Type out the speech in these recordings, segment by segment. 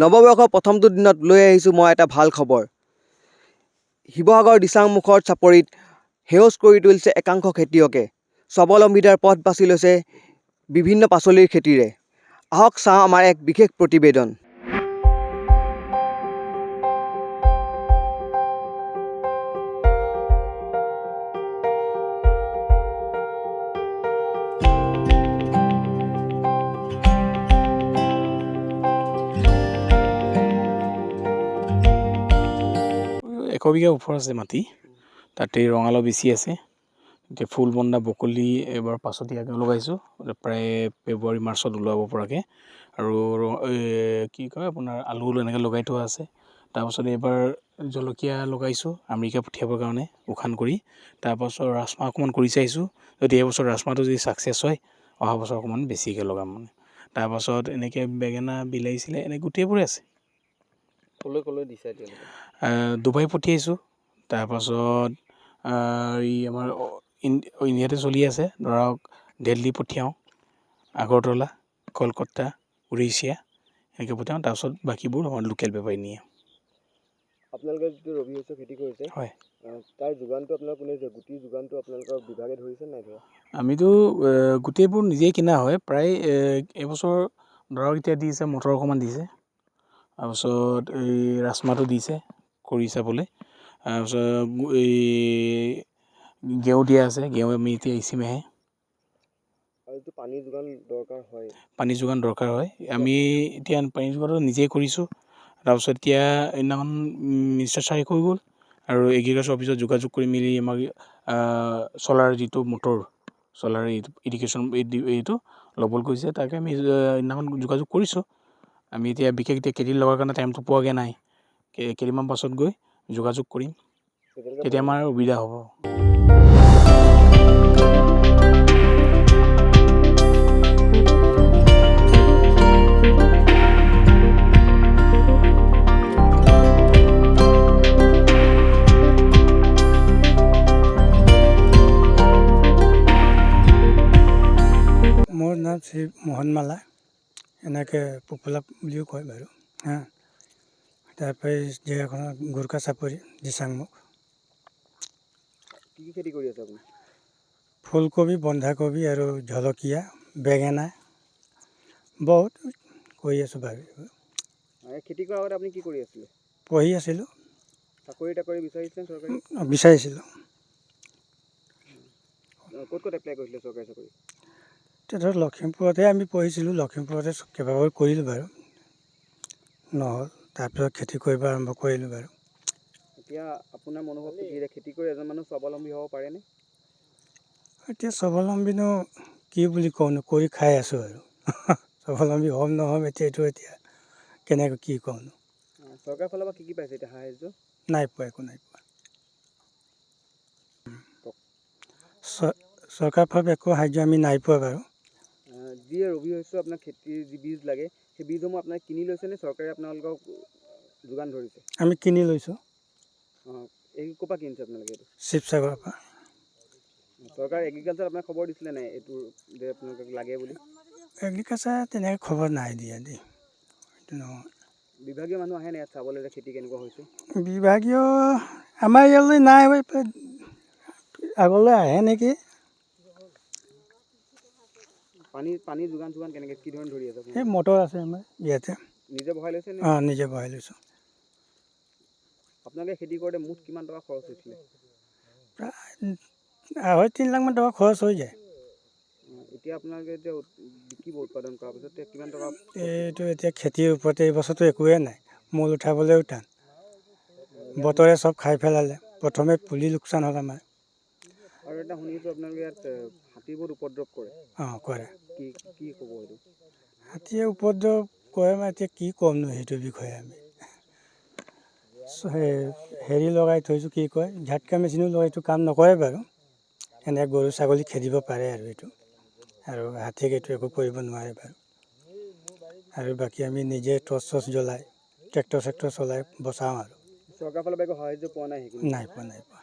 নৱবৰ্ষৰ প্ৰথমটো দিনত লৈ আহিছোঁ মই এটা ভাল খবৰ। শিৱসাগৰ দিচাংমুখৰ চাপৰিত সেউজ কৰি তুলিছে একাংশ খেতিয়কে। স্বাৱলম্বিতাৰ পথ বাছি লৈছে বিভিন্ন পাচলিৰ খেতিৰে। আহক চাওঁ আমাৰ এক বিশেষ প্ৰতিবেদন। একবিঘা ওপৰ আছে মাটি, তাতে ৰঙালাও বেছি আছে। এতিয়া ফুল বন্ধা বকলি এবাৰ পাছতীয়াকৈ লগাইছোঁ, প্ৰায় ফেব্ৰুৱাৰী মাৰ্চত ওলাব পৰাকৈ। আৰু কি কয় আপোনাৰ আলু এনেকৈ লগাই থোৱা আছে। তাৰপাছত এইবাৰ জলকীয়া লগাইছোঁ আমেৰিকা পঠিয়াবৰ কাৰণে উখান কৰি। তাৰপাছত ৰাজমাহ অকণমান কৰি চাইছোঁ, যদি এইবছৰ ৰাজমাহটো যদি ছাকচেছ হয় অহা বছৰ অকণমান বেছিকৈ লগাম মানে। তাৰপাছত এনেকৈ বেঙেনা বিলাহী চিলাহী এনেকৈ গোটেইবোৰে আছে। ক'লৈ দিছে এতিয়ালৈকে? ডুবাই পঠিয়াইছোঁ। তাৰপাছত এই আমাৰ ইণ্ডিয়াতে চলি আছে, ধৰক দিল্লী পঠিয়াওঁ, আগৰতলা, কলকাতা, উৰিষ্যা এনেকৈ পঠিয়াওঁ। তাৰপাছত বাকীবোৰ আমাৰ লোকেল বেপাৰী নিয়ে। আপোনালোকে যিটো ৰবি শস্য খেতি কৰিছে, হয়, তাৰ যোগানটো আপোনালোকে কোনে দিছে? গুটিৰ যোগানটো আপোনালোকৰ বিভাগে ধৰিছে নাই ধৰা? আমিতো গোটেইবোৰ নিজেই কিনা হয় প্ৰায়। এইবছৰ ধৰক এতিয়া দিছে মটৰ অকণমান দিছে, তাৰপাছত এই ৰাজমাহটো দিছে কৰি চাবলৈ। তাৰপিছত এই গেওঁ দিয়া আছে, গেওঁ আমি এতিয়া ইচিমেহে। আৰু যিটো পানীৰ যোগান দৰকাৰ হয়, পানী যোগান দৰকাৰ হয়, আমি এতিয়া পানী যোগানটো নিজেই কৰিছোঁ। তাৰপিছত এতিয়া সেইদিনাখন মিনিষ্টাৰ ছাৰে কৈ গ'ল আৰু এগ্ৰিকালচাৰ অফিচত যোগাযোগ কৰি মেলি আমাক চ'লাৰ যিটো মটৰ, চ'লাৰ ইৰিগেশ্যন এইটো ল'বলৈ কৈছে। তাকে আমি সেইদিনাখন যোগাযোগ কৰিছোঁ। আমি এতিয়া বিশেষ এতিয়া খেতি লগাৰ কাৰণে টাইমটো পোৱাগৈ নাই। কেইদিনমান পাছত গৈ যোগাযোগ কৰিম, তেতিয়া আমাৰ সুবিধা হ'ব। মোৰ নাম শ্ৰী মোহনমালা, এনেকৈ পপুলাৰ বুলিও কয় বাৰু। তাৰপৰা জেগাখনৰ গোৰ্খা চাপৰি দিচাংমুখ। কি খেতি কৰি আছে আপুনি? ফুলকবি, বন্ধাকবি আৰু জলকীয়া, বেঙেনা বহুত কৰি আছোঁ বাৰু। খেতি কৰাৰ আগতে আপুনি কি কৰি আছিলে? পঢ়ি আছিলোঁ। চাকৰি তাকৰি বিচাৰিছিলে চৰকাৰী? বিচাৰিছিলোঁ। ক'ত এপ্লাই কৰিছিলে চৰকাৰী চাকৰি? এতিয়া ধৰক লখিমপুৰতে আমি পঢ়িছিলোঁ, লখিমপুৰতে কেইবাবাৰো কৰিলোঁ বাৰু, নহ'ল। তাৰপিছত খেতি কৰিব আৰম্ভ কৰিলোঁ বাৰু। এতিয়া আপোনাৰ মনোভাৱটো কি? খেতি কৰি এজন মানুহ স্বাৱলম্বী হ'ব পাৰেনে? এতিয়া স্বাৱলম্বীনো কি বুলি কওঁনো, কৰি খাই আছোঁ আৰু। স্বাৱলম্বী হ'ম নহ'ম এতিয়া কেনেকৈ কি কওঁনো। চৰকাৰৰ ফালৰ পৰা কি পাইছে এতিয়া সাহাৰ্য? নাই পোৱা, একো নাই পোৱা। চৰকাৰৰ ফালৰ পৰা একো সাহাৰ্য আমি নাই পোৱা বাৰু। যি ৰবি শস্য আপোনাক খেতিৰ যি বীজ লাগে, সেই বীজসমূহ আপোনাক কিনি লৈছেনে চৰকাৰে আপোনালোকক যোগান ধৰিছে? আমি কিনি লৈছোঁ। এই ক'ৰ পৰা কিনিছে আপোনালোকে এইটো? শিৱসাগৰৰ পৰা। চৰকাৰে এগ্ৰিকালচাৰ আপোনাক খবৰ দিছিলে নাই এইটো যে আপোনালোকক লাগে বুলি? এগ্ৰিকালচাৰে তেনেকৈ খবৰ নাই দিয়া দেই, সেইটো নহয়। বিভাগীয় মানুহ আহে নাই ইয়াত চাবলৈ যে খেতি কেনেকুৱা হৈছে? বিভাগীয় আমাৰ ইয়ালৈ নাই, আগলৈ আহে নেকি। পানীৰ যোগান কেনেকৈ, কি ধৰণে ধৰি আছে? এই মটৰ আছে আমাৰ ইয়াতে। নিজে বহাই লৈছে নে? নিজে বহাই লৈছোঁ। আপোনালোকে খেতি কৰোঁতে মুঠ কিমান টকা খৰচ হৈছিলে? প্ৰায় 2.5-3 লাখমান টকা খৰচ হৈ যায়। এতিয়া আপোনালোকে এতিয়া বিকিব উৎপাদন কৰাৰ পিছত কিমান টকা? এইটো এতিয়া খেতিৰ ওপৰতে, এই বছৰটো একোৱেই নাই, মূল উঠাবলৈও টান। বতৰে চব খাই পেলালে, প্ৰথমে পুলি লোকচান হ'ল আমাৰ। আৰু এটা শুনিছোঁ আপোনালোকে ইয়াত হাতীবোৰ উপদ্ৰৱ কৰে। কৰে। কি ক'ব এইটো? হাতীয়ে উপদ্ৰৱ কৰে মানে এতিয়া কি ক'মনো সেইটো বিষয়ে আমি। হেৰি লগাই থৈছোঁ, কি কয়, ঝাটকা মেচিনো লগাইছোঁ, কাম নকৰে বাৰু। এনে গৰু ছাগলী খেদিব পাৰে আৰু এইটো, আৰু হাতীক এইটো একো কৰিব নোৱাৰে বাৰু। আৰু বাকী আমি নিজে টৰ্চ জ্বলাই, ট্ৰেক্টৰ চলাই বচাওঁ আৰু। চৰকাৰৰ ফালৰ পৰা একো সাহাৰ্য পোৱা নাই? নাই পোৱা।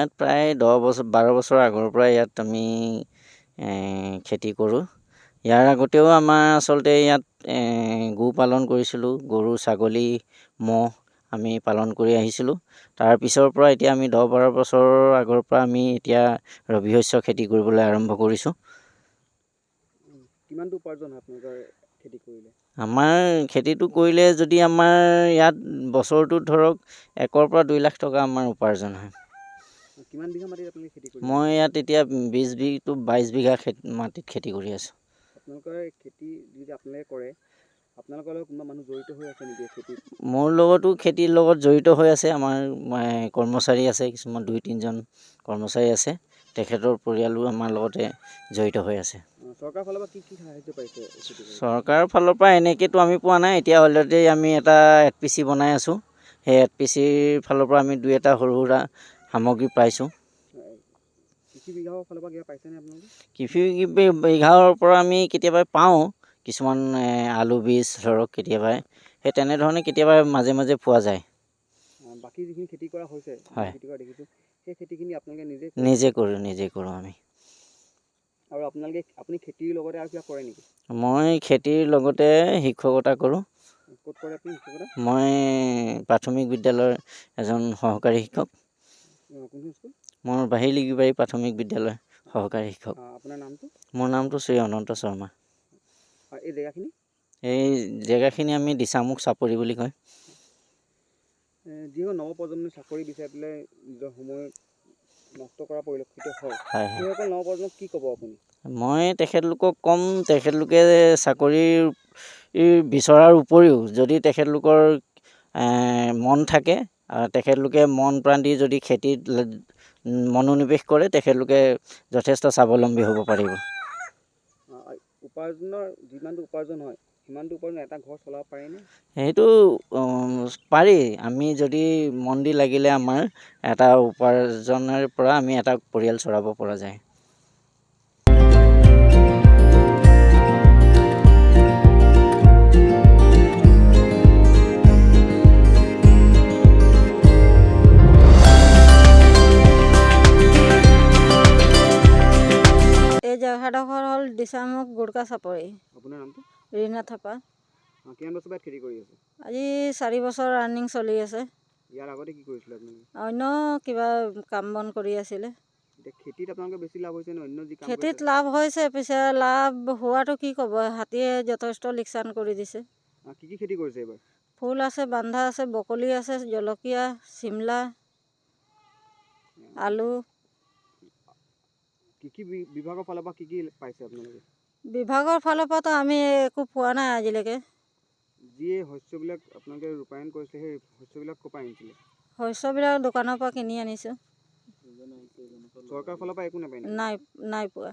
ইয়াত প্ৰায় 10 বছৰ 12 বছৰ আগৰ পৰা ইয়াত আমি খেতি কৰোঁ। ইয়াৰ আগতেও আমাৰ আচলতে ইয়াত গো পালন কৰিছিলোঁ, গৰু ছাগলী ম'হ আমি পালন কৰি আহিছিলোঁ। তাৰ পিছৰ পৰা এতিয়া আমি 10-12 বছৰৰ আগৰ পৰা আমি এতিয়া ৰবি শস্য খেতি কৰিবলৈ আৰম্ভ কৰিছোঁ। কিমানটো উপাৰ্জন হয় আপোনালোকৰ খেতি কৰিলে? আমাৰ খেতিটো কৰিলে যদি আমাৰ ইয়াত বছৰটোত ধৰক 1 পৰা 2 লাখ টকা আমাৰ উপাৰ্জন হয়। কিমান বিঘা মাটিত আপোনালোকে খেতি কৰিছে? মই ইয়াত এতিয়া 20 বিঘা মাটিত খেতি কৰি আছোঁ। আপোনালোকৰ খেতি যদি আপোনালোকে কৰে, আপোনালোকৰ লগত কোনোবা মানুহ জড়িত হৈ আছে নেকি খেতিত? মোৰ লগতো খেতিৰ লগত জড়িত হৈ আছে। আমাৰ কৰ্মচাৰী আছে, কিছুমান 2-3জন কৰ্মচাৰী আছে। তেখেতৰ পৰিয়ালো আমাৰ লগতে জড়িত হৈ আছে। চৰকাৰৰ ফালৰ পৰা কি সাহায্য পাইছে? চৰকাৰৰ ফালৰ পৰা এনেকৈতো আমি পোৱা নাই। এতিয়া অলৰেডি আমি এটা ATPC বনাই আছোঁ। সেই ATPCৰ ফালৰ পৰা আমি 2-এটা সৰু সুৰা সামগ্ৰী পাইছোঁ। কৃষি বিভাগৰ ফালৰ পৰা কিবা পাইছেনে আপোনালোকে? কৃষি বিভাগৰ পৰা আমি কেতিয়াবা পাওঁ কিছুমান আলু বীজ ধৰক কেতিয়াবা সেই তেনেধৰণে কেতিয়াবা মাজে মাজে পোৱা যায়। বাকী যিখিনি খেতি কৰা হৈছে, হয়, খেতি কৰা দেখিছোঁ, সেই খেতিখিনি আপোনালোকে নিজে কৰোঁ আমি। আৰু আপুনি খেতিৰ লগতে আৰু কিবা কৰে নেকি? মই খেতিৰ লগতে শিক্ষকতা কৰোঁ। ক'ত কৰে আপুনি শিক্ষকতা? মই প্ৰাথমিক বিদ্যালয়ৰ এজন সহকাৰী শিক্ষক। কোনখন স্কুল? মোৰ বাহিলিগিবাৰী প্ৰাথমিক বিদ্যালয়ৰ সহকাৰী শিক্ষক। আপোনাৰ নামটো? মোৰ নামটো শ্ৰী অনন্ত শৰ্মা। এই জেগাখিনি? এই জেগাখিনি আমি দিচামুখ চাপৰি বুলি কয়। যিসকল নৱপ্ৰজন্মই চাকৰি বিচাৰি পেলাই নিজৰ সময় নষ্ট কৰা পৰিলক্ষিত হয়, হয়, সেইসকল নৱপ্ৰজন্মক কি ক'ব আপুনি? মই তেখেতলোকক ক'ম, তেখেতলোকে চাকৰি বিচৰাৰ উপৰিও যদি তেখেতলোকৰ মন থাকে, তেখেতলোকে মন প্ৰাণ দি যদি খেতিত মনোনিৱেশ কৰে, তেখেতলোকে যথেষ্ট স্বাৱলম্বী হ'ব পাৰিব। উপাৰ্জনৰ যিমানটো উপাৰ্জন হয়, সিমানটো উপাৰ্জন এটা ঘৰ চলাব পাৰেনে? সেইটো পাৰি। আমি যদি মন দি লাগিলে আমাৰ এটা উপাৰ্জনৰ পৰা আমি এটা পৰিয়াল চলাব পৰা যায়। এই জেগাডোখৰ হ'ল দিচামুখ গুৰকা চাপৰি। আপোনাৰ নামটো? ৰীণা থাপা। কিমান বছৰ খেতি কৰি আছে? আজি 4 বছৰ ৰানিং চলি আছে। ইয়াৰ আগতে কি কৰিছিলে আপোনালোকে? অন্য কিবা কাম বন কৰি আছিলে। এতিয়া খেতিত আপোনালোকৰ বেছি লাভ হৈছে নে অন্য যি কাম? খেতিত লাভ হৈছে, পিছে লাভ হোৱাটো কি ক'ব, হাতীয়ে যথেষ্ট লোকচান কৰি দিছে। কি খেতি কৰিছে এইবাৰ? ফুল আছে, বান্ধা আছে, বকলি আছে, জলকীয়া, চিমলা, আলু। কৃষি বিভাগৰ ফালৰ পৰা কি পাইছে আপোনালোকে? বিভাগৰ ফালৰ পৰাতো আমি একো পোৱা নাই আজিলৈকে। যিয়ে শস্যবিলাক আপোনালোকে ৰূপায়ণ কৰিছে, সেই শস্যবিলাক ক'ৰ পৰা আনিছিলে? শস্যবিলাক দোকানৰ পৰা কিনি আনিছোঁ। চৰকাৰৰ ফালৰ পৰা একো নাপায়? নাই পোৱা।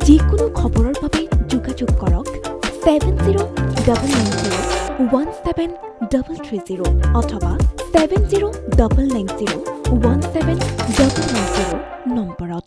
যিকোনো খবৰৰ বাবে যোগাযোগ কৰক 7099017330 অথবা 7099017990 নম্বৰত।